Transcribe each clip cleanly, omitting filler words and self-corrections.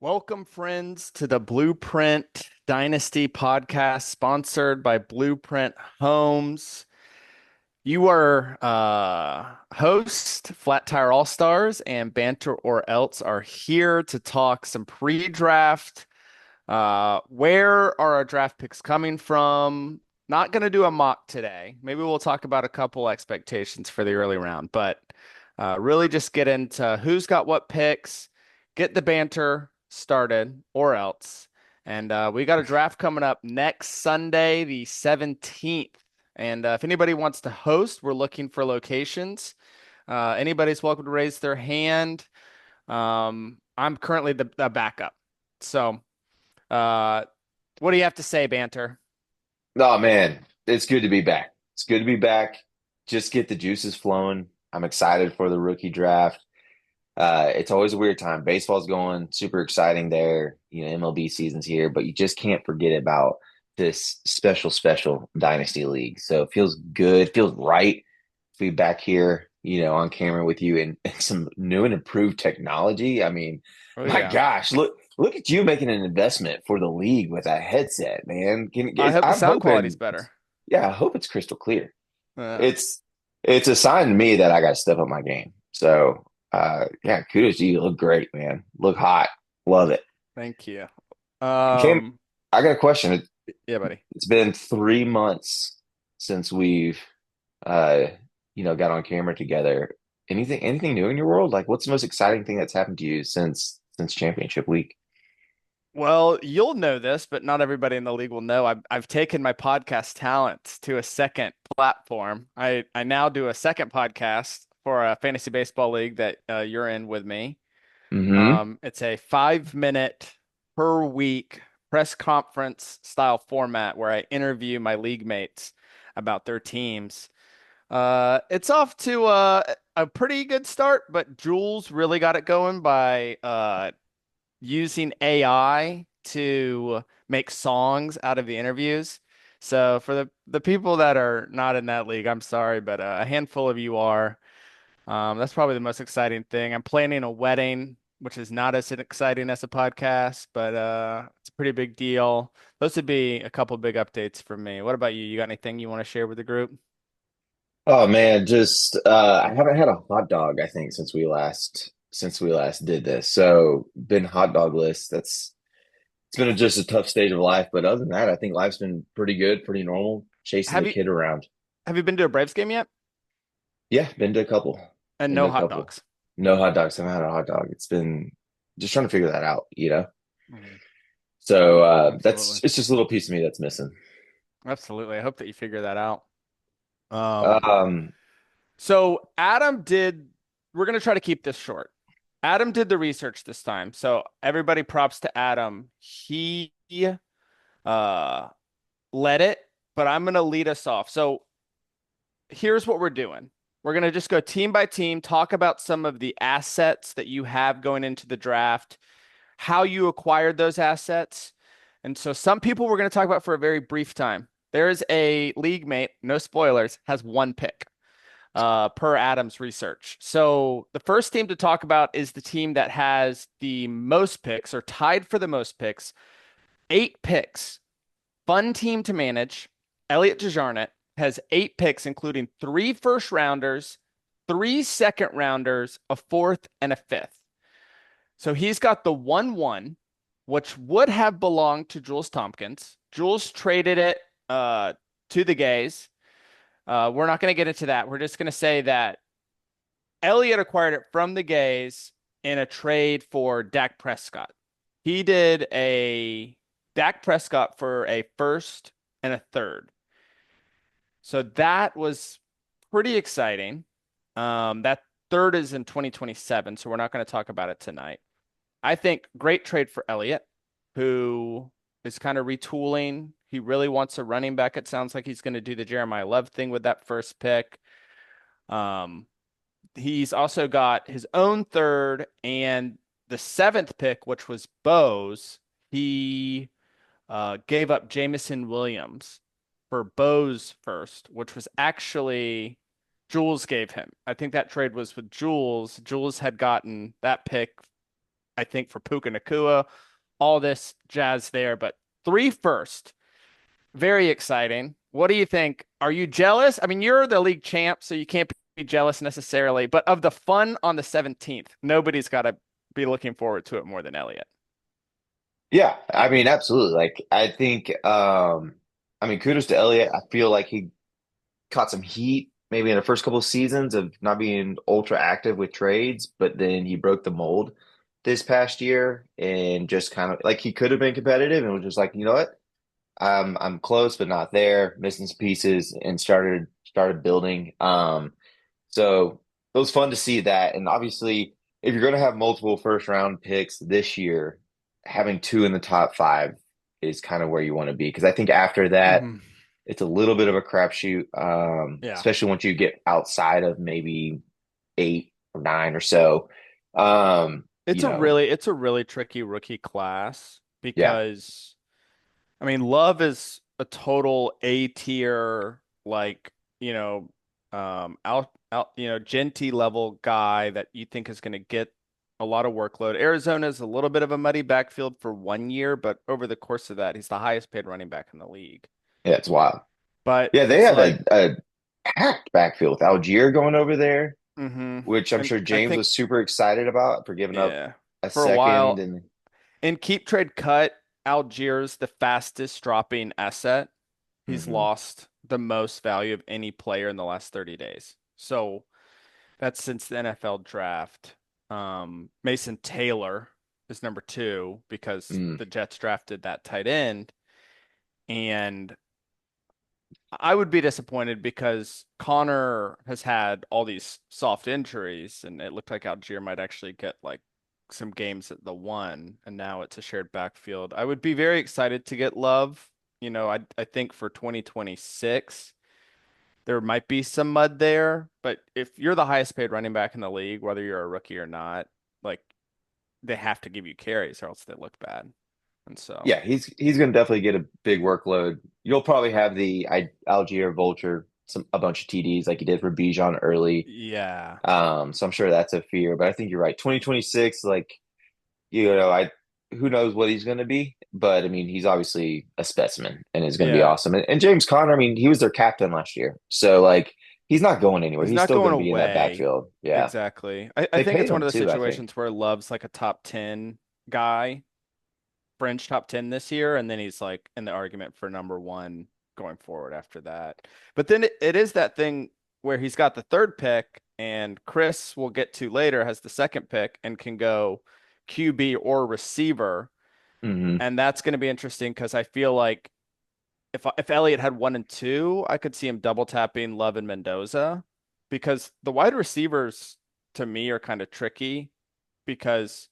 Welcome, friends, to the Blueprint Dynasty podcast sponsored by Blueprint Homes. You are host, Flat Tire All Stars, and Banter or Else are here to talk some pre-draft. Where are our draft picks coming from? Not going to do a mock today. Maybe we'll talk about a couple expectations for the early round, but really just get into who's got what picks, get the banter started or else. And we got a draft coming up next Sunday, the 17th. And if anybody wants to host, we're looking for locations. Anybody's welcome to raise their hand. I'm currently the backup. So, uh, what do you have to say, Banter? Oh man, it's good to be back. It's good to be back. Just get the juices flowing. I'm excited for the rookie draft. It's always a weird time. Baseball's going super exciting there. MLB season's here, but you just can't forget about this special Dynasty League. So it feels good, feels right to be back here, on camera with you and some new and improved technology. I mean, Oh my yeah. gosh, look at you making an investment for the league with that headset, man. I hope the I'm sound quality's hoping, better. yeah, I hope it's crystal clear. Uh, It's it's a sign to me that I got to step up my game. So, yeah, kudos to you. Look great, man. Look hot. Love it. Thank you. Cam, Um, I got a question. yeah, buddy. It's been 3 months since we've, uh, got on camera together. Anything new in your world? Like, what's the most exciting thing that's happened to you since championship week? Well, you'll know this, but not everybody in the league will know. I've taken my podcast talents to a second platform. I now do a second podcast for a fantasy baseball league that you're in with me. Hmm. It's a 5 minute per week press conference style format where I interview my league mates about their teams. It's off to a pretty good start, but Jules really got it going by using AI to make songs out of the interviews. So for the people that are not in that league, I'm sorry, but a handful of you are. That's probably the most exciting thing. I'm planning a wedding, which is not as exciting as a podcast, but it's a pretty big deal. Those would be a couple big updates for me. What about you? You got anything you want to share with the group? Oh man, just I haven't had a hot dog, I think, since we last did this. So been hot dog list. That's It's been just a tough stage of life, but other than that, I think life's been pretty good, pretty normal. Chasing Have the you kid around. have you been to a Braves game yet? Yeah, been to a couple. And Been to no a hot couple. dogs. No hot dogs. Haven't had a hot dog. It's been just trying to figure that out. Mhm. So that's Absolutely. it's just a little piece of me that's missing. Absolutely. I hope that you figure that out. Um, Um, so Adam did, we're going to try to keep this short. Adam did the research this time. So everybody props to Adam. He uh led it, but I'm going to lead us off. So here's what we're doing. We're going to just go team by team, talk about some of the assets that you have going into the draft, how you acquired those assets. And so some people we're going to talk about for a very brief time. There is a league mate, no spoilers, has one pick per Adam's research. So the first team to talk about is the team that has the most picks or tied for the most picks, 8 picks. Fun team to manage. Elliot DeJarnett has 8 picks, including 3 first rounders, 3 second rounders, a fourth, and a fifth. So he's got the 1-1, which would have belonged to Jules Tompkins. Jules traded it to the Gays. We're not going to get into that. We're just going to say that Elliott acquired it from the Gays in a trade for Dak Prescott. He did a Dak Prescott for a first and a third. So that was pretty exciting. That third is in 2027, so we're not going to talk about it tonight. I think great trade for Elliott, who is kind of retooling. He really wants a running back. It sounds like he's going to do the Jeremiah Love thing with that first pick. Um, he's also got his own third and the seventh pick, which was Bo's. He gave up Jamison Williams for Bo's first, which was actually Jules gave him. I think that trade was with Jules. Jules had gotten that pick I think for Puka Nakua, all this jazz there. But three first, very exciting. What do you think? Are you jealous? I mean, you're the league champ, so you can't be jealous necessarily. But of the fun on the 17th, nobody's got to be looking forward to it more than Elliott. Yeah, I mean, absolutely. Like, I think, I mean, kudos to Elliott. I feel like he caught some heat maybe in the first couple of seasons of not being ultra active with trades, but then he broke the mold this past year and just kind of like he could have been competitive and was just like, you know what? I'm close but not there, missing some pieces and started building. So it was fun to see that. And obviously, if you're going to have multiple first round picks this year, having two in the top five is kind of where you want to be. Because I think after that, Hmm. it's a little bit of a crapshoot, Yeah. especially once you get outside of maybe eight or nine or so. Um, you know, It's a really tricky rookie class yeah, because I mean, Love is a total A tier, like, Genty level guy that you think is going to get a lot of workload. Arizona is a little bit of a muddy backfield for 1 year, but over the course of that, he's the highest paid running back in the league. yeah, it's wild. But Yeah, they it's have like, a packed backfield with Algier going over there, hmm which I'm and sure I James think, was super excited about for giving up yeah, a for a second while, and in keep trade cut, Algiers the fastest dropping asset. He's mhm. lost the most value of any player in the last 30 days. So that's since the NFL draft. Mason Taylor is number two because Mm. the Jets drafted that tight end. And I would be disappointed because Connor has had all these soft injuries, and it looked like Algier might actually get like some games at the one, and now it's a shared backfield. I would be very excited to get Love. I think for 2026, there might be some mud there, but if you're the highest paid running back in the league, whether you're a rookie or not, like they have to give you carries or else they look bad. And so, Yeah, he's going to definitely get a big workload. You'll probably have the Algier Vulture, a bunch of TDs like you did for Bijan early. yeah, So I'm sure that's a fear, but I think you're right. 2026, like you know, I who knows what he's going to be, but I mean, he's obviously a specimen and is going to be yeah, awesome. And James Conner, I mean, he was their captain last year, so like he's not going anywhere. he's He's not still going going to be in that away. backfield. Yeah, Exactly. I they think paid it's one him of the too. I think. situations where Love's like a top 10 guy, fringe top 10 this year, and then he's like in the argument for number one going forward after that. But then it is that thing where he's got the third pick, and Chris, we'll get to later, has the second pick and can go QB or receiver. Hmm. And that's going to be interesting because I feel like if Elliott had one and two, I could see him double tapping Love and Mendoza because the wide receivers to me are kind of tricky because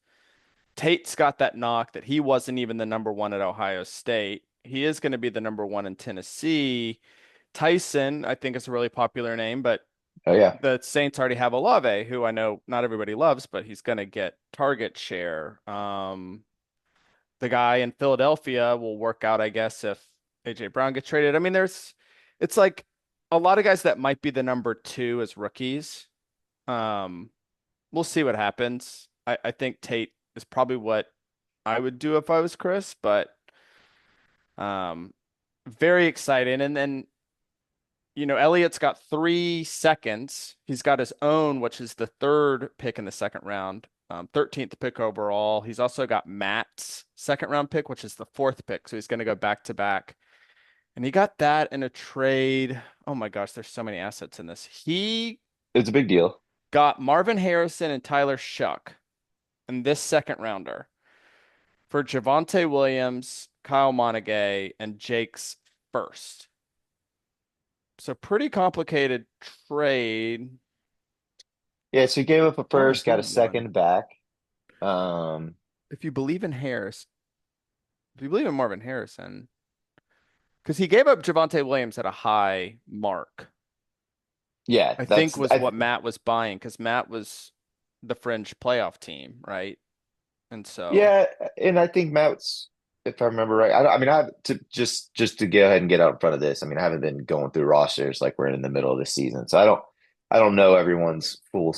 Tate's got that knock that he wasn't even the number one at Ohio State. He is going to be the number one in Tennessee. Tyson, I think, is a really popular name, but Oh yeah, the Saints already have Olave, who I know not everybody loves, but he's going to get target share. The guy in Philadelphia will work out, I guess, if AJ Brown gets traded. I mean, it's like a lot of guys that might be the number two as rookies. Um, we'll see what happens. I think Tate is probably what I would do if I was Chris, but um, very exciting. And then, Elliott's got 3 seconds. He's got his own, which is the third pick in the second round, 13th pick overall. He's also got Matt's second round pick, which is the fourth pick. So he's going to go back to back. And he got that in a trade. Oh my gosh, there's so many assets in this. He it's a big deal. got Marvin Harrison and Tyler Shuck in this second rounder for Javonte Williams, Kyle Monaghay, and Jake's first. So pretty complicated trade. Yeah, so he gave up a Oh, first, got a hold on. second back. Um, If you believe in Harris, if you believe in Marvin Harrison, because he gave up Javonte Williams at a high mark, yeah, I think that's was what Matt was buying because Matt was the fringe playoff team, right? And so, yeah, and I think Matt's, if I remember right, I mean, I have to just to go ahead and get out in front of this. I mean, I haven't been going through rosters like we're in the middle of the season, so I don't know everyone's full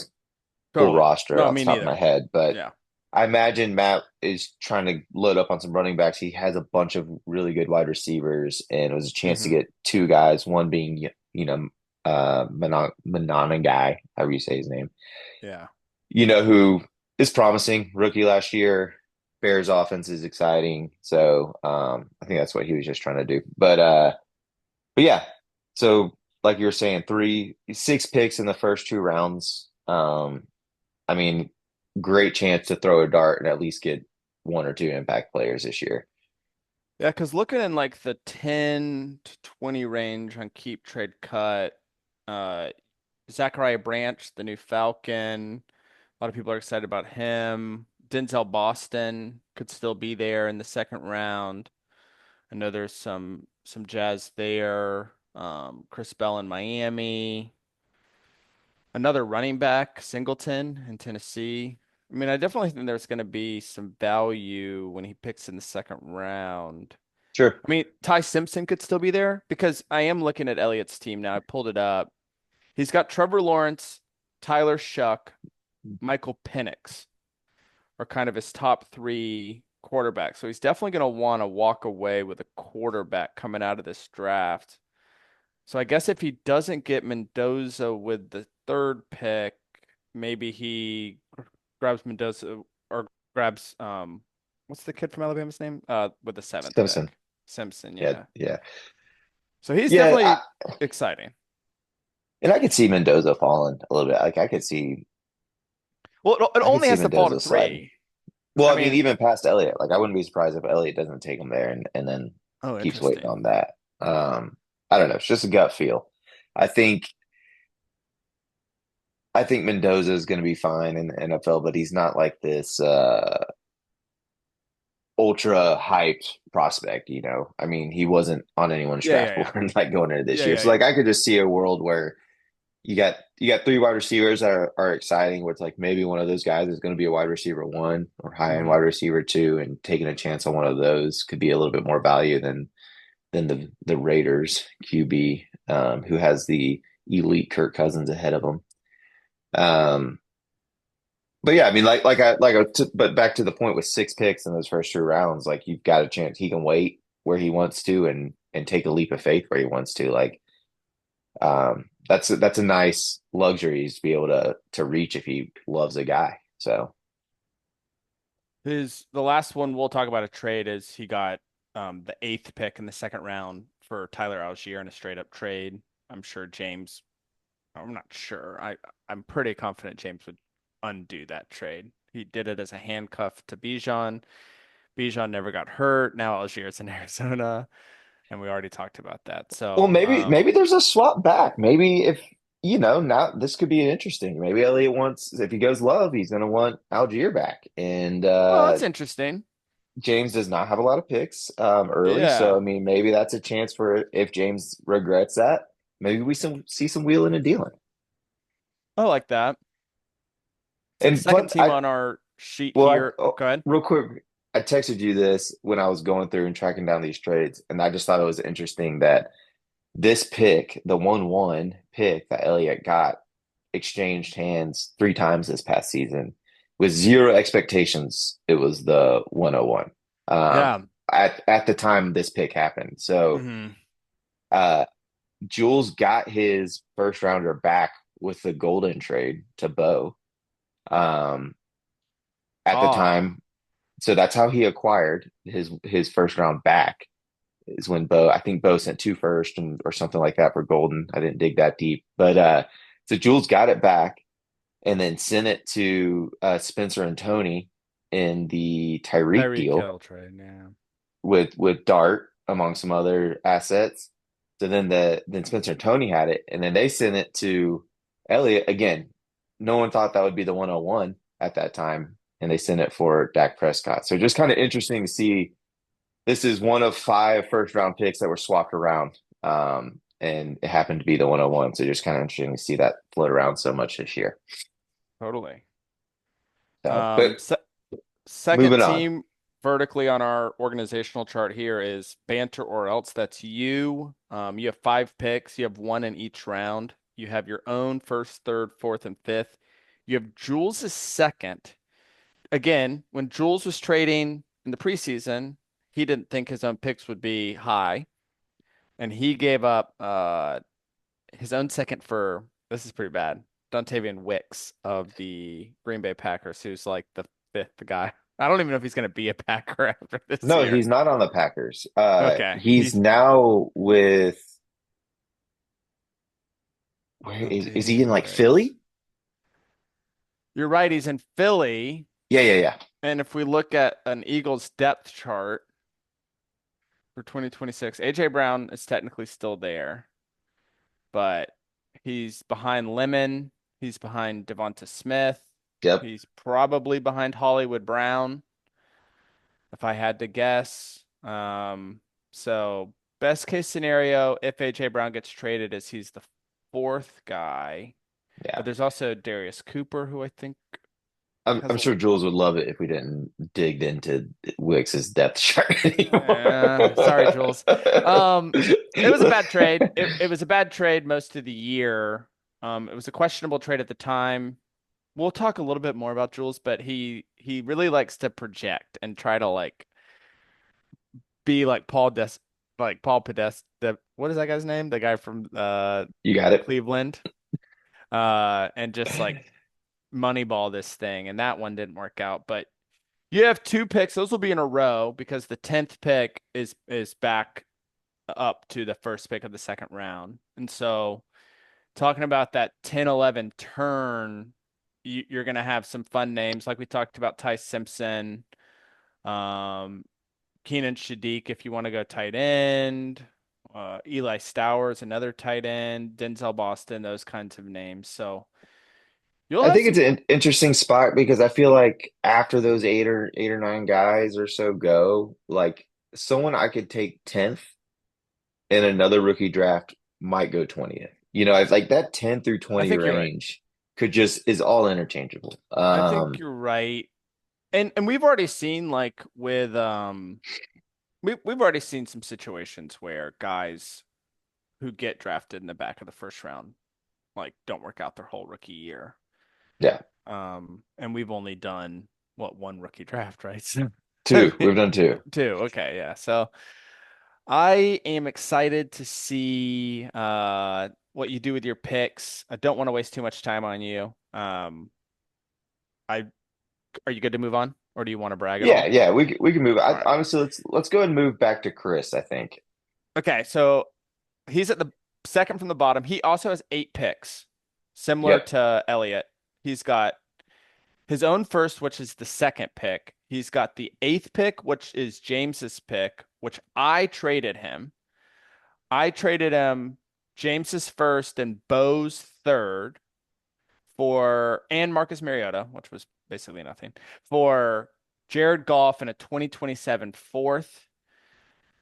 totally. roster No, off the me top of my neither. head, but Yeah. I imagine Matt is trying to load up on some running backs. He has a bunch of really good wide receivers, and it was a chance to Hmm. get two guys, one being, Manana guy, however you say his name, Yeah. who is promising, rookie last year. Bears offense is exciting. So I think that's what he was just trying to do. But yeah, so like you were saying, 6 picks in the first 2 rounds. I mean, great chance to throw a dart and at least get one or two impact players this year. Yeah, because looking in like the 10 to 20 range on keep trade cut, uh Zachariah Branch, the new Falcon. A lot of people are excited about him. Denzel Boston could still be there in the second round. I know there's some jazz there. Chris Bell in Miami. Another running back, Singleton in Tennessee. I mean, I definitely think there's going to be some value when he picks in the second round. Sure. I mean, Ty Simpson could still be there because I am looking at Elliott's team now. I pulled it up. He's got Trevor Lawrence, Tyler Shuck, Michael Penix are kind of his top three quarterbacks. So he's definitely going to want to walk away with a quarterback coming out of this draft. So I guess if he doesn't get Mendoza with the third pick, maybe he grabs Mendoza or grabs what's the kid from Alabama's name? With the seventh Simpson. pick. Simpson, Yeah, yeah. yeah. So he's Yeah, definitely exciting. and I could see Mendoza falling a little bit. Like Well, it I could only see has to fall to Mendoza sliding. three. Well, I I mean, mean, even past Elliott, like I wouldn't be surprised if Elliott doesn't take him there and then oh, keeps waiting interesting. on that. Um, I don't know. It's just a gut feel. I think I think Mendoza is going to be fine in the NFL, but he's not like this ultra hyped prospect. I mean, he wasn't on anyone's Yeah, draft yeah, yeah. board like going into this Yeah, year. yeah, So yeah. like I could just see a world where you got three wide receivers that are exciting, where it's like maybe one of those guys is going to be a wide receiver one or high end wide Hmm. receiver two, and taking a chance on one of those could be a little bit more value than the Raiders QB, who has the elite Kirk Cousins ahead of him. Um, but yeah, I mean, but back to the point with 6 picks in those first 2 rounds, like you've got a chance he can wait where he wants to and take a leap of faith where he wants to. Like, that's a nice luxury to be able to reach if he loves a guy. So The last one we'll talk about a trade is he got the eighth pick in the second round for Tyler Algier in a straight up trade. I'm sure James, I'm not sure. I'm pretty confident James would undo that trade. He did it as a handcuff to Bijan. Bijan never got hurt. Now Algier's in Arizona, and we already talked about that. well, So, maybe there's a swap back. Maybe if now this could be interesting. Maybe Elliott wants if he goes love, he's going to want Algier back, and oh, that's interesting. James does not have a lot of picks early, so I Yeah, mean maybe that's a chance for if James regrets that, maybe we see some wheeling and dealing. I like that. So the And second plus, team on our sheet well, here, oh, go ahead. real quick, I texted you this when I was going through and tracking down these trades, and I just thought it was interesting that this pick, the 1-1 pick that Elliott got, exchanged hands 3 times this past season with zero expectations. It was the 101 Yeah. at the time this pick happened. So Hmm. uh, Jules got his first rounder back with the Golden trade to Bo um, at the Ah, time. So that's how he acquired his first round back. Is when Bo, I think Bo sent two first and or something like that for Golden. I didn't dig that deep, but so Jules got it back and then sent it to Spencer and Tony in the Tyreek Tyreek deal Hill trade. Yeah. with Dart among some other assets. So then Spencer and Tony had it, and then they sent it to Elliott again. No one thought that would be the 101 at that time, and they sent it for Dak Prescott. So just kind of interesting to see. This is one of 5 first round picks that were swapped around. And it happened to be the 101. So just kind of interesting to see that float around so much this year. Totally. So, but Um, se Second moving on. team vertically on our organizational chart here is Banter or Else. That's you. You have 5 picks. You have one in each round. You have your own first, third, fourth, and fifth. You have Jules' second. again, when Jules was trading in the preseason, he didn't think his own picks would be high, and he gave up his own second for this is pretty bad. Dontavian Wicks of the Green Bay Packers, who's like the fifth guy. I don't even know if he's going to be a Packer after this No, year. he's not on the Packers. Okay, He's now with where is he in Dontavian like Wicks. Philly? You're right, he's in Philly. Yeah, yeah, yeah. And if we look at an Eagles depth chart for 2026, AJ Brown is technically still there, but he's behind Lemon. He's behind Devonta Smith. Yep. He's probably behind Hollywood Brown, if I had to guess. So best case scenario, if AJ Brown gets traded, is he's the fourth guy. Yeah. But there's also Darius Cooper, who I think I'm has a sure Jules would love it if we didn't dig into Wix's depth chart anymore. sorry, Jules. Um, it was a bad trade. It was a bad trade most of the year. It was a questionable trade at the time. We'll talk a little bit more about Jules, but he really likes to project and try to like be like Paul Podesta. What is that guy's name? The guy from You got it. Cleveland. And just like moneyball this thing, and that one didn't work out. But you have two picks; those will be in a row because the 10th pick is back up to the first pick of the second round, and so talking about that 10-11 turn, you're gonna have some fun names like we talked about Ty Simpson, um, Keenan Shadiq if you want to go tight end. Eli Stowers, another tight end, Denzel Boston, those kinds of names. So you'll I have think it's some. an interesting spot because I feel like after those eight or nine guys or so go, like someone I could take 10th in another rookie draft might go 20th. I've like that 10 through I 20 think you're right. range could just is all interchangeable. I think you're right. And we've already seen like with we've already seen some situations where guys who get drafted in the back of the first round like don't work out their whole rookie year. Yeah. And we've only done what one rookie draft, right? So Two. We've done two. two. Okay, yeah. So I am excited to see what you do with your picks. I don't want to waste too much time on you. I Are you good to move on, or do you want to brag at Yeah, all? yeah, we can move. All right. Honestly, let's go ahead and move back to Chris, I think. Okay, so he's at the second from the bottom. He also has 8 picks, similar Yep. to Elliott. He's got his own first, which is the second pick. He's got the eighth pick, which is James's pick, which I traded him. I traded him James's first and Bo's third for and Marcus Mariota, which was basically nothing, for Jared Goff and a 2027 fourth.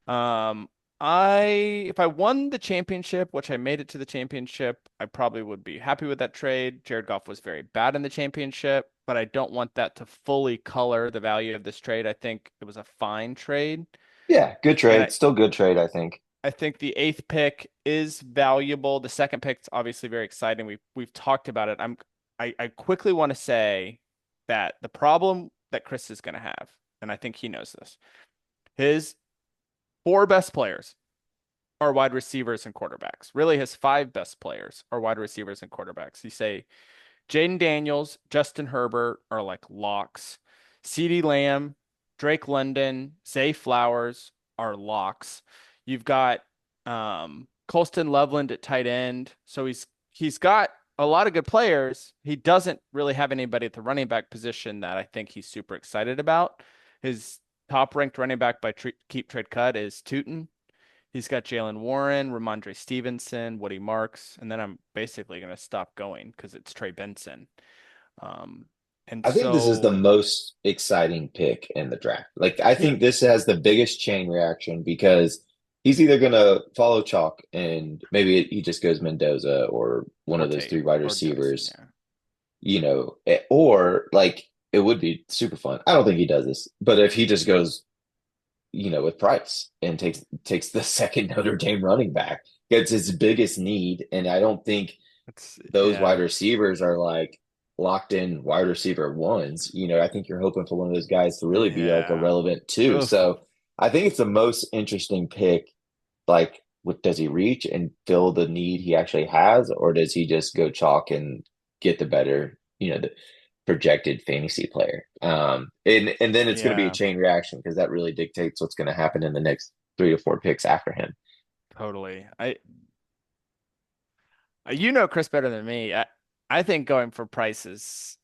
Um, if I won the championship, which I made it to the championship, I probably would be happy with that trade. Jared Goff was very bad in the championship, but I don't want that to fully color the value of this trade. I think it was a fine trade, Yeah, good and trade. Still good trade, I think. I think the eighth pick is valuable. The second pick is obviously very exciting. We've talked about it. I quickly want to say that the problem that Chris is going to have, and I think he knows this, his four best players are wide receivers and quarterbacks. Really, his five best players are wide receivers and quarterbacks. You say Jaden Daniels, Justin Herbert are like locks. CeeDee Lamb, Drake London, Zay Flowers are locks. You've got Colston Loveland at tight end. So he's got a lot of good players. He doesn't really have anybody at the running back position that I think he's super excited about. His top ranked running back by keep trade cut is Tootin. He's got Jalen Warren, Ramondre Stevenson, Woody Marks, and then I'm basically going to stop going because it's Trey Benson. Um, and I think this is the so, most exciting pick in the draft. Like, I yeah, think this has the biggest chain reaction because he's either going to follow chalk and maybe he just goes Mendoza or one or of those Tate three wide or Dennison, receivers, yeah. or like it would be super fun. I don't think he does this, but if he just goes, with Price and takes the second Notre Dame running back, gets his biggest need, and I don't think It's those wide yeah, receivers are like. locked in wide receiver ones. I think you're hoping for one of those guys to really be like a Yeah. relevant two. Oof. So I think it's the most interesting pick. Like, does he reach and fill the need he actually has, or does he just go chalk and get the better, the projected fantasy player? And then it's going to be a Yeah, chain reaction because that really dictates what's going to happen in the next 3 to 4 picks after him. totally. You know Chris better than me. I think going for prices,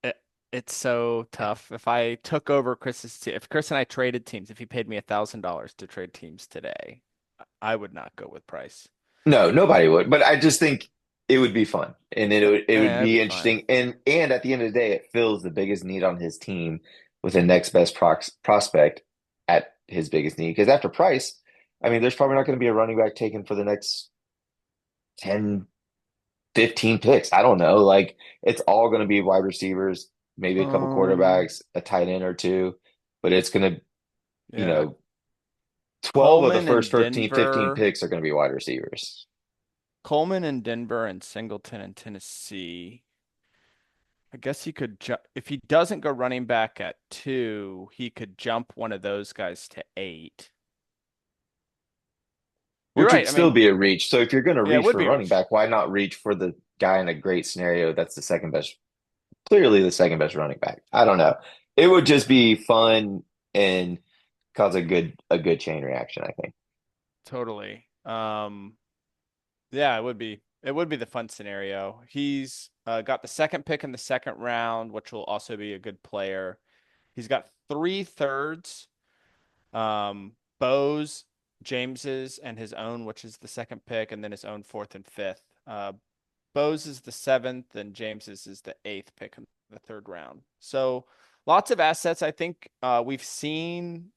it, it's so tough. If I took over Chris's team, if Chris and I traded teams, if he paid me $1,000 to trade teams today, I would not go with Price. No, nobody would, but I just think it would be fun and it would That'd be be fun. interesting. And at the end of the day, it fills the biggest need on his team with the next best prospect at his biggest need. Because after Price, I mean, there's probably not going to be a running back taken for the next 10, 15 picks. I don't know. Like it's all going to be wide receivers, maybe a couple Um, quarterbacks, a tight end or two, but it's going to, you yeah. know, 12 of the Coleman first and 13, 15 Denver. picks are going to be wide receivers. Coleman and Denver and Singleton and Tennessee. I guess he could jump if he doesn't go running back at 2, he could jump one of those guys to 8. You're Which would right. I still mean, be a reach. So if you're going to yeah, it reach would for be running reach. back, why not reach for the guy in a great scenario that's the second best, clearly the second best running back? I don't know. It would just be fun and cause a good chain reaction, I think. Totally. Yeah, it would be. It would be the fun scenario. He's got the second pick in the second round, which will also be a good player. He's got 3 thirds, Bo's, James's, and his own, which is the second pick, and then his own fourth and fifth. Bo's is the seventh, and James's is the eighth pick in the third round. So lots of assets. I think we've seen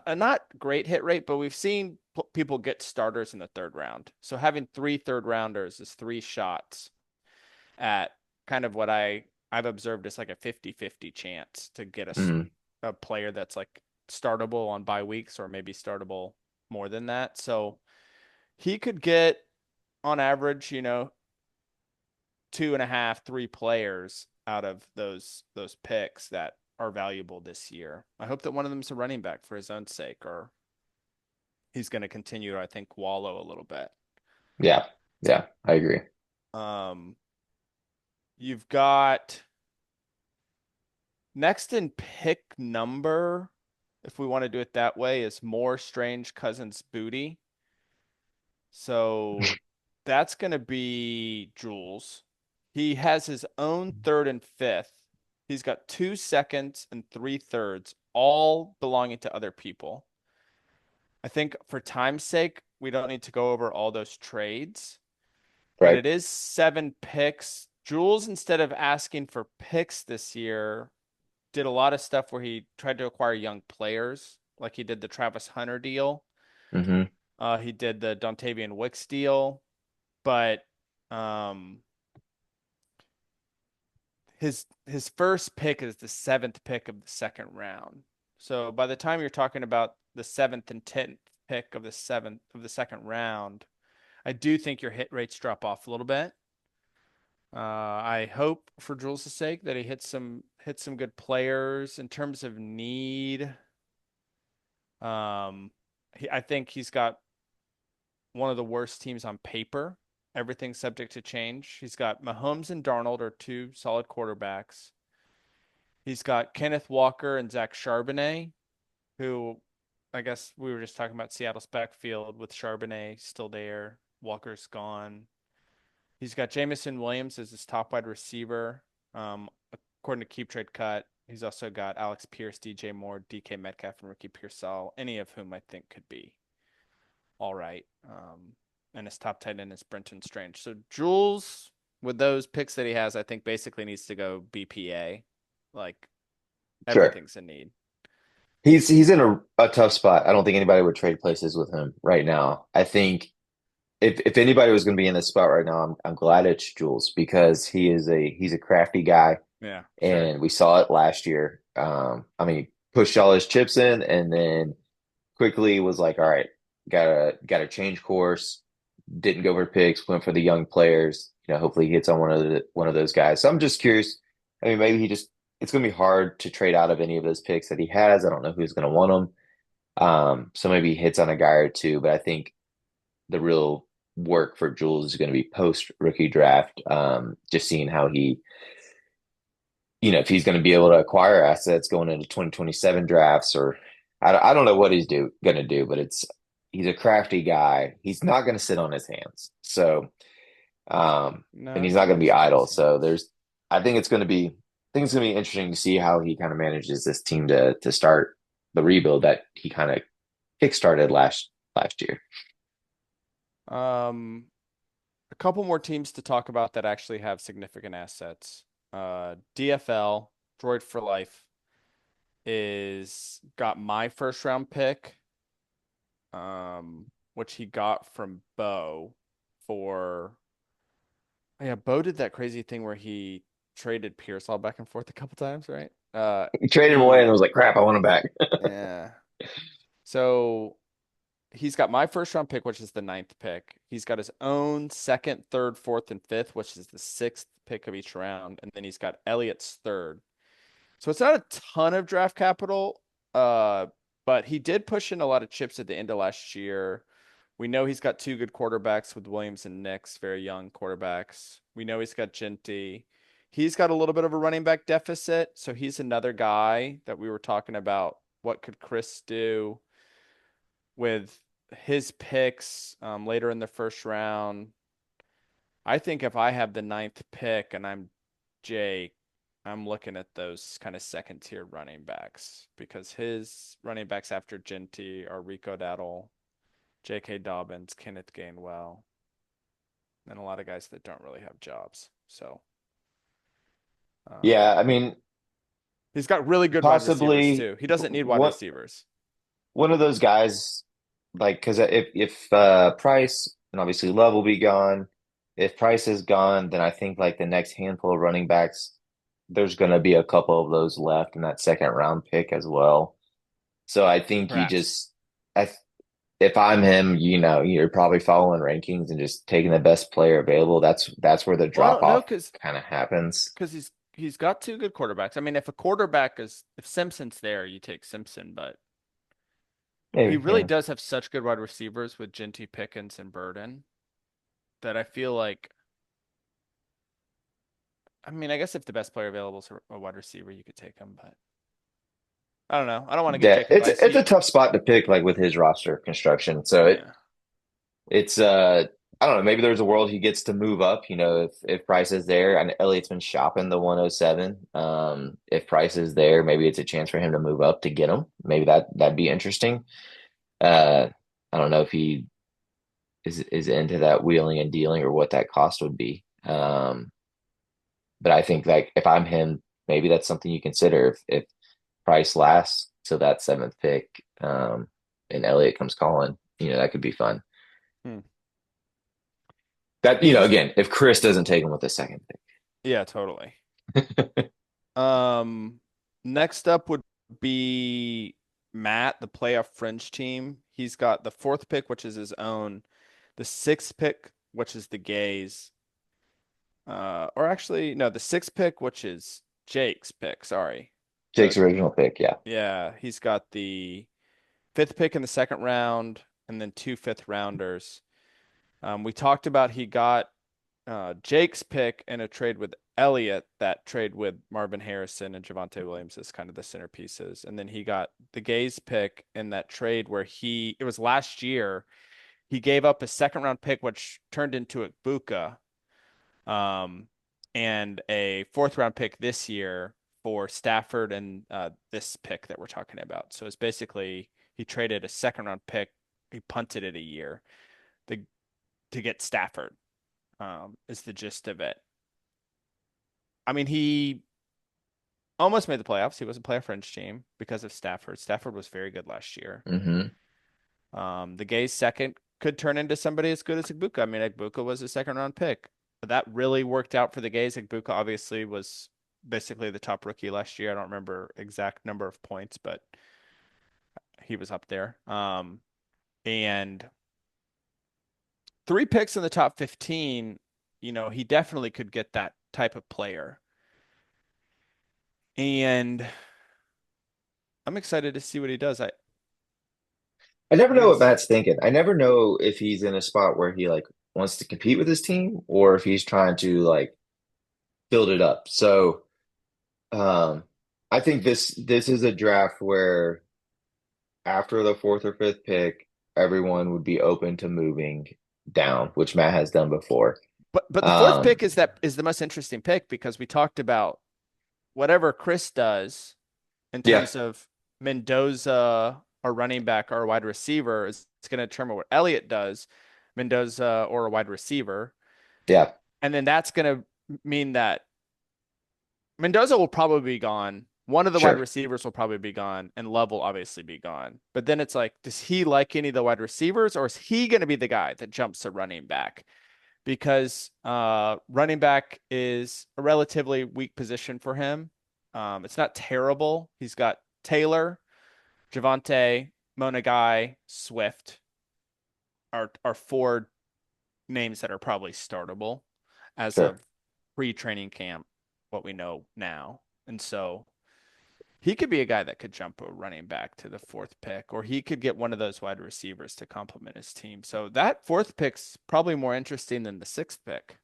a not great hit rate, but we've seen people get starters in the third round. So having 3 third rounders is 3 shots at kind of what I've observed as like a 50-50 chance to get Mhm. a player that's like startable on bye weeks or maybe startable more than that. So he could get on average, 2.5, 3 players out of those picks that are valuable this year. I hope that one of them is a running back for his own sake, or he's going to continue to, I think, wallow a little bit. Yeah. Yeah, I agree. Um, you've got next in pick number, if we want to do it that way, is more Strange Cousins Booty. So that's going to be Jules. He has his own third and fifth. He's got 2 seconds and 3 thirds, all belonging to other people. I think for time's sake, we don't need to go over all those trades, but Right. it is 7 picks. Jules, instead of asking for picks this year, did a lot of stuff where he tried to acquire young players, like he did the Travis Hunter deal. Hmm. He did the Dontavian Wicks deal, but um, his first pick is the seventh pick of the second round. So by the time you're talking about the seventh and 10th pick of the second round, I do think your hit rates drop off a little bit. I hope for Jules' sake that he hits some good players in terms of need. Um, I think he's got one of the worst teams on paper. Everything's subject to change. He's got Mahomes and Darnold are 2 solid quarterbacks. He's got Kenneth Walker and Zach Charbonnet, who I guess we were just talking about Seattle's backfield with Charbonnet still there. Walker's gone. He's got Jamison Williams as his top wide receiver. According to Keep Trade Cut, he's also got Alex Pierce, DJ Moore, DK Metcalf, and Ricky Pearsall, any of whom I think could be all right. And his top tight end is Brenton Strange. So Jules, with those picks that he has, I think basically needs to go BPA. Like Sure. everything's a need. He's in a tough spot. I don't think anybody would trade places with him right now. I think if anybody was going to be in this spot right now, I'm glad it's Jules because he's a crafty guy, Yeah, sure. and we saw it last year. I mean, pushed all his chips in, and then quickly was like, all right, gotta change course. Didn't go for picks, went for the young players. hopefully he hits on one of those guys. So I'm just curious. I mean, maybe he just it's going to be hard to trade out of any of those picks that he has. I don't know who's going to want them. So maybe he hits on a guy or two, but I think the real work for Jules is going to be post rookie draft. Just seeing how if he's going to be able to acquire assets going into 2027 drafts, or I don't know what he's going to do, but he's a crafty guy. He's not going to sit on his hands. So, and No, he's he not going to won't be sit on idle. his So hands. I think it's going to be interesting to see how he kind of manages this team to start the rebuild that he kind of kickstarted last year. Um, a couple more teams to talk about that actually have significant assets. DFL, Droid for Life, is got my first round pick, which he got from Bo for yeah, Bo did that crazy thing where he traded Pearsall back and forth a couple times, right? He traded him away and He was like, "Crap, I want him back." yeah. So he's got my first round pick, which is the ninth pick. He's got his own second, third, fourth, and fifth, which is the sixth pick of each round, and then he's got Elliott's third. So it's not a ton of draft capital, uh, but he did push in a lot of chips at the end of last year. We know he's got two good quarterbacks with Williams and Nix, very young quarterbacks. We know he's got Genty. He's got a little bit of a running back deficit, so he's another guy that we were talking about. What could Chris do with his picks later in the first round? I think if I have the ninth pick and I'm Jake, I'm looking at those kind of second tier running backs because his running backs after Genty are Rico Dowdle, J.K. Dobbins, Kenneth Gainwell, and a lot of guys that don't really have jobs. So Yeah, I um, mean, he's got really good wide receivers possibly too. He doesn't need wide what receivers. one of those guys, like, because if Price and obviously Love will be gone, if Price is gone, then I think like the next handful of running backs, there's going to be a couple of those left in that second round pick as well. So I think Perhaps. I, if I'm him, you're probably following rankings and just taking the best player available. That's where the Well, I drop don't know off because kind of happens. he's got two good quarterbacks. I mean, if Simpson's there, you take Simpson, but he Maybe, really yeah. does have such good wide receivers with Genty, Pickens, and Burden that I feel like. I mean, I guess if the best player available is a wide receiver, you could take him, but I don't know. I don't want to give Yeah, Jake it's advice. it's a tough spot to pick, like with his roster construction. So Yeah, it's I don't know, maybe there's a world he gets to move up, if Price is there. And Elliott's been shopping the 107. If Price is there, maybe it's a chance for him to move up to get him. Maybe that'd be interesting. Uh I don't know if he is into that wheeling and dealing or what that cost would be. But I think like if I'm him, maybe that's something you consider if Price lasts to that seventh pick, and Elliott comes calling, that could be fun. hmm. That, He's again, if Chris doesn't take him with the second yeah, totally. pick. Um, next up would be Matt, the playoff fringe team. He's got the fourth pick, which is his own, the sixth pick, which is the gays. Or actually, no, the sixth pick, which is Jake's pick. Sorry. Jake's The original pick, yeah. Yeah, he's got the fifth pick in the second round and then two fifth rounders. We talked about he got Jake's pick in a trade with Elliott. That trade with Marvin Harrison and Javonte Williams is kind of the centerpieces. And then he got the Gaze pick in that trade where it was last year. He gave up a second round pick, which turned into a Buka, um, and a fourth round pick this year for Stafford and this pick that we're talking about. So it's basically he traded a second round pick, he punted it a year to, to get Stafford, is the gist of it. I mean, he almost made the playoffs. He was a playoff fringe team because of Stafford. Stafford was very good last year. Hmm. The Gays second could turn into somebody as good as Igbuka. I mean, Igbuka was a second round pick. But that really worked out for the Gays. Igbuka obviously was basically the top rookie last year. I don't remember exact number of points, but he was up there. And three picks in the top 15. he definitely could get that type of player. And I'm excited to see what he does. I never know what He's Matt's thinking. I never know if he's in a spot where he like wants to compete with his team or if he's trying to like build it up. So um I think this is a draft where after the fourth or fifth pick, everyone would be open to moving down, which Matt has done before. but the fourth Um pick is the most interesting pick because we talked about whatever Chris does in yeah, terms of Mendoza or running back or wide receiver is it's going to determine what Elliott does, Mendoza or a wide receiver. yeah, And then that's going to mean that Mendoza will probably be gone. One of the wide sure. receivers will probably be gone, and Love will obviously be gone. But then it's like, does he like any of the wide receivers, or is he going to be the guy that jumps to running back? Because running back is a relatively weak position for him. It's not terrible. He's got Taylor, Javante, Monagai, Swift are four names that are probably startable as Sure. of pre-training camp, what we know now. And so he could be a guy that could jump a running back to the fourth pick, or he could get one of those wide receivers to complement his team. So that fourth pick's probably more interesting than the sixth pick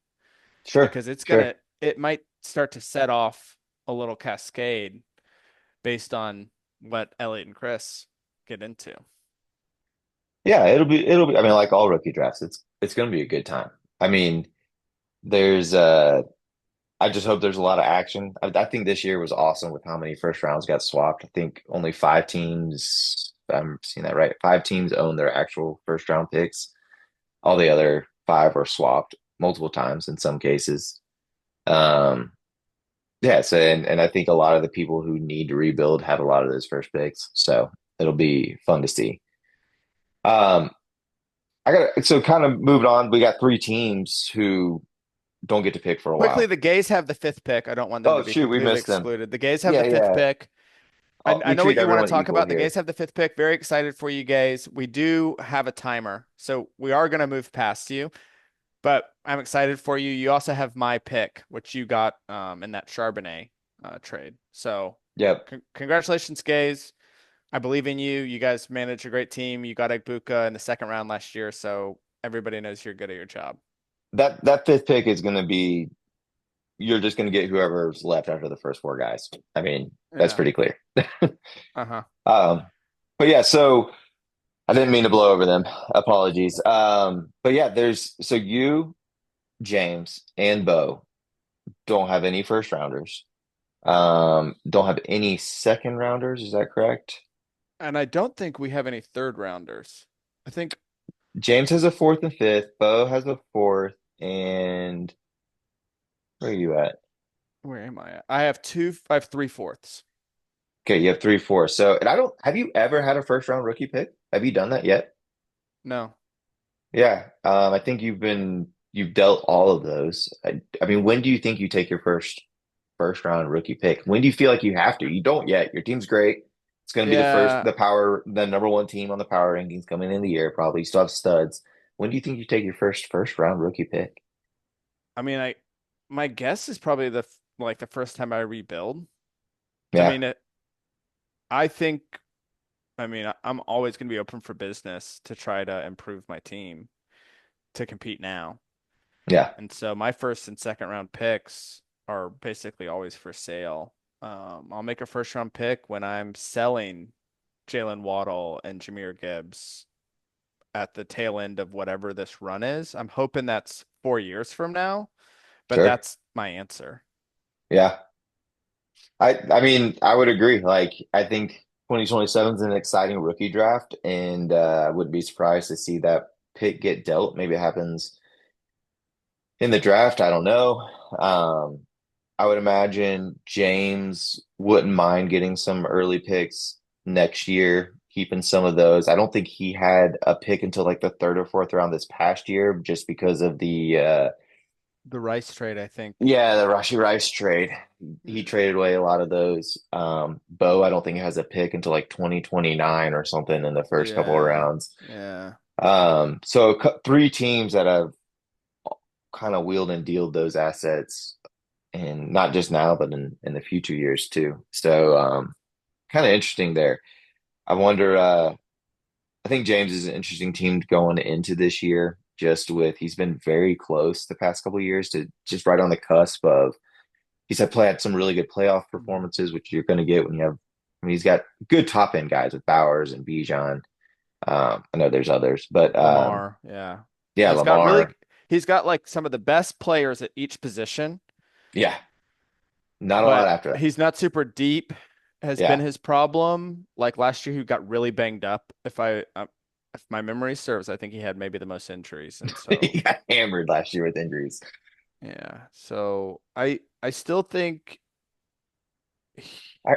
Sure. because Sure. it might start to set off a little cascade based on what Elliot and Chris get into. Yeah, I mean like all rookie drafts, it's going to be a good time. I mean, there's I just hope there's a lot of action. I think this year was awesome with how many first rounds got swapped. I think only five teams, if I'm seeing that right, five teams own their actual first round picks. All the other five were swapped multiple times in some cases. Um, yeah, so and I think a lot of the people who need to rebuild have a lot of those first picks. So it'll be fun to see. Um, I got so kind of moving on. We got three teams who don't get to pick for a Quickly, while. the Gays have the fifth pick. I don't want them Oh to be shoot, we completely missed them. excluded. The Gays have Yeah, the fifth yeah. pick. I We know what treat you want to everyone talk equal about. The here. Gays have the fifth pick. Very excited for you guys. We do have a timer, so we are going to move past you, but I'm excited for you. You also have my pick, which you got in that Charbonnet trade. So Yep. congratulations, Gays. I believe in you. You guys manage a great team. You got Egbuka in the second round last year, so everybody knows you're good at your job. That fifth pick is going to be you're just going to get whoever's left after the first four guys. I mean, that's Yeah. pretty clear. Uh-huh. Um, but yeah, so I didn't mean to blow over them. Apologies. But yeah, there's so you, James, and Bo don't have any first rounders. Don't have any second rounders. Is that correct? And I don't think we have any third rounders. I think James has a fourth and fifth. Bo has a fourth. And where are you at? where am I at? I have three fourths. Okay, you have three, four. So, and I don't, have you ever had a first round rookie pick? Have you done that yet? No. Yeah. I think you've dealt all of those. I mean, when do you think you take your first round rookie pick? When do you feel like you have to? You don't yet. Your team's great. It's going to be Yeah. the number one team on the power rankings coming in the year. Probably you still have studs. When do you think you take your first round rookie pick? I mean, my guess is probably the first time I rebuild. I Yeah, mean, I think I'm always going to be open for business to try to improve my team to compete now. yeah, And so my first and second round picks are basically always for sale. I'll make a first round pick when I'm selling Jalen Waddle and Jahmyr Gibbs at the tail end of whatever this run is. I'm hoping that's 4 years from now, but sure. that's my answer. Yeah. I mean, I would agree. Like, I think 2027 is an exciting rookie draft, and I wouldn't be surprised to see that pick get dealt. Maybe it happens in the draft. I don't know. Um, I would imagine James wouldn't mind getting some early picks next year, keeping some of those. I don't think he had a pick until like the third or fourth round this past year, just because of the The Rice trade, I think. yeah, the Rashi Rice trade. He Mm, traded away a lot of those. Bo, I don't think has a pick until like 2029 or something in the first couple of yeah. rounds. Yeah. So three teams that have kind of wheeled and dealed those assets, and not just now, but in the future years too. So kind of interesting there. I wonder. I think James is an interesting team going into this year. Just with he's been very close the past couple of years to just right on the cusp of. Had some really good playoff performances, which you're going to get when you have. I mean, he's got good top end guys with Bowers and Bijan. I know there's others, but Lamar, yeah. yeah, He's got really Lamar. he's got like some of the best players at each position, Yeah, not a lot but after that. he's not super deep has been Yeah, his problem. Like last year, he got really banged up. If my memory serves, I think he had maybe the most injuries, and so he got hammered last year with injuries. yeah. So I still think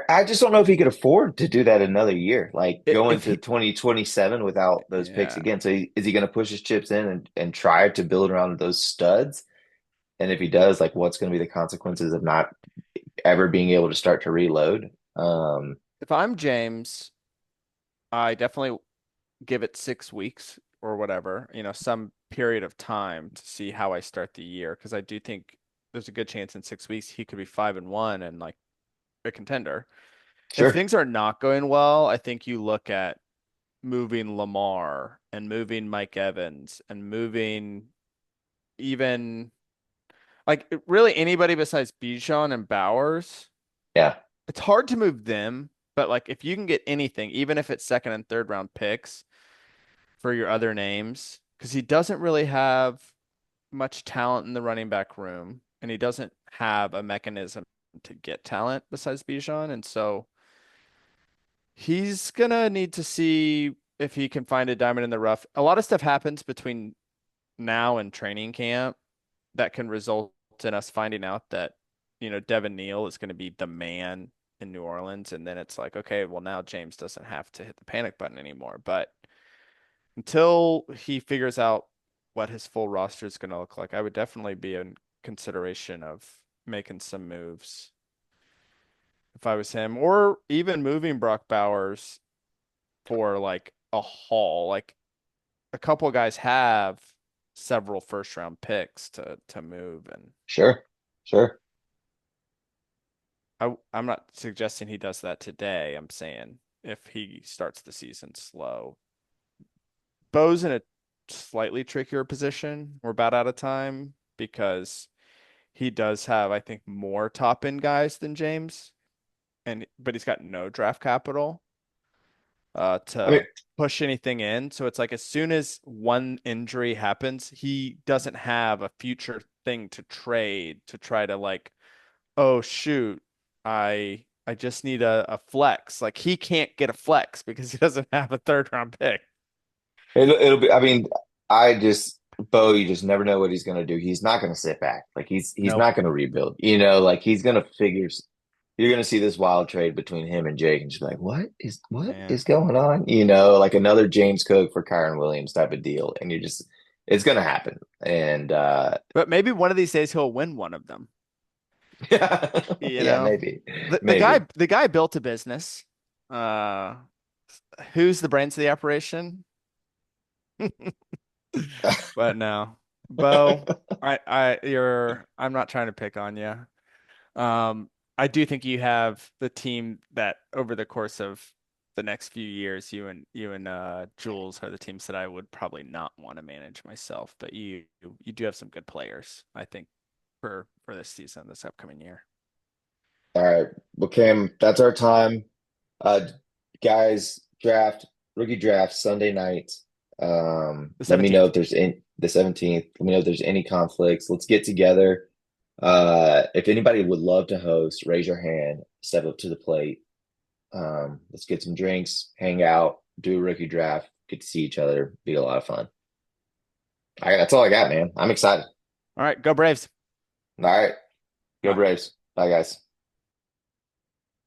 I just don't know if he could afford to do that another year, like go if into he 2027 without those picks yeah again. So is he going to push his chips in and try to build around those studs? And if he does, like what's going to be the consequences of not ever being able to start to reload? if I'm James, I definitely give it 6 weeks or whatever, some period of time to see how I start the year. Because I do think there's a good chance in 6 weeks he could be 5-1 and like a contender. If Sure. things are not going well, I think you look at moving Lamar and moving Mike Evans and moving even like really anybody besides Bijan and Bowers. Yeah. It's hard to move them, but like if you can get anything, even if it's second and third round picks for your other names, because he doesn't really have much talent in the running back room, and he doesn't have a mechanism to get talent besides Bijan, and so he's gonna need to see if he can find a diamond in the rough. A lot of stuff happens between now and training camp that can result in us finding out that, Devin Neal is going to be the man in New Orleans. And then it's like, okay, well, now James doesn't have to hit the panic button anymore. But until he figures out what his full roster is going to look like, I would definitely be in consideration of making some moves if I was him, or even moving Brock Bowers for like a haul. Like a couple guys have several first round picks to move, and Sure. Sure. I'm not suggesting he does that today. I'm saying if he starts the season slow. Bo's in a slightly trickier position. We're about out of time because he does have, I think, more top end guys than James, and but he's got no draft capital I mean, to push anything in. So it's like as soon as one injury happens, he doesn't have a future thing to trade to try to like, oh shoot, I just need a flex. Like he can't get a flex because he doesn't have a third round pick. it'll be. I mean, I just Bo. You just never know what he's going to do. He's not going to sit back. Like he's Nope. not going to rebuild. Like he's going to figure. You're going to see this wild trade between him and Jake, and just be like, what Yeah. is going on? Like another James Cook for Kyron Williams type of deal, and it's going to happen. And But maybe one of these days he'll win one of them. yeah, You yeah, know, maybe, the guy maybe. the guy built a business. Uh, who's the brains of the operation? But no, Bo, I'm not trying to pick on you. I do think you have the team that over the course of the next few years, you and Jules are the teams that I would probably not want to manage myself. But you do have some good players, I think, for this season, this upcoming year. All right. Well, Cam, that's our time. Uh, guys, rookie draft Sunday night. The Let me know 17th. if there's in the 17th. Let me know if there's any conflicts. Let's get together. If anybody would love to host, raise your hand, step up to the plate. Let's get some drinks, hang out, do a rookie draft, get to see each other, be a lot of fun. That's all I got, man. I'm excited. All right, go Braves. All right. Go Bye. Braves. Bye, guys.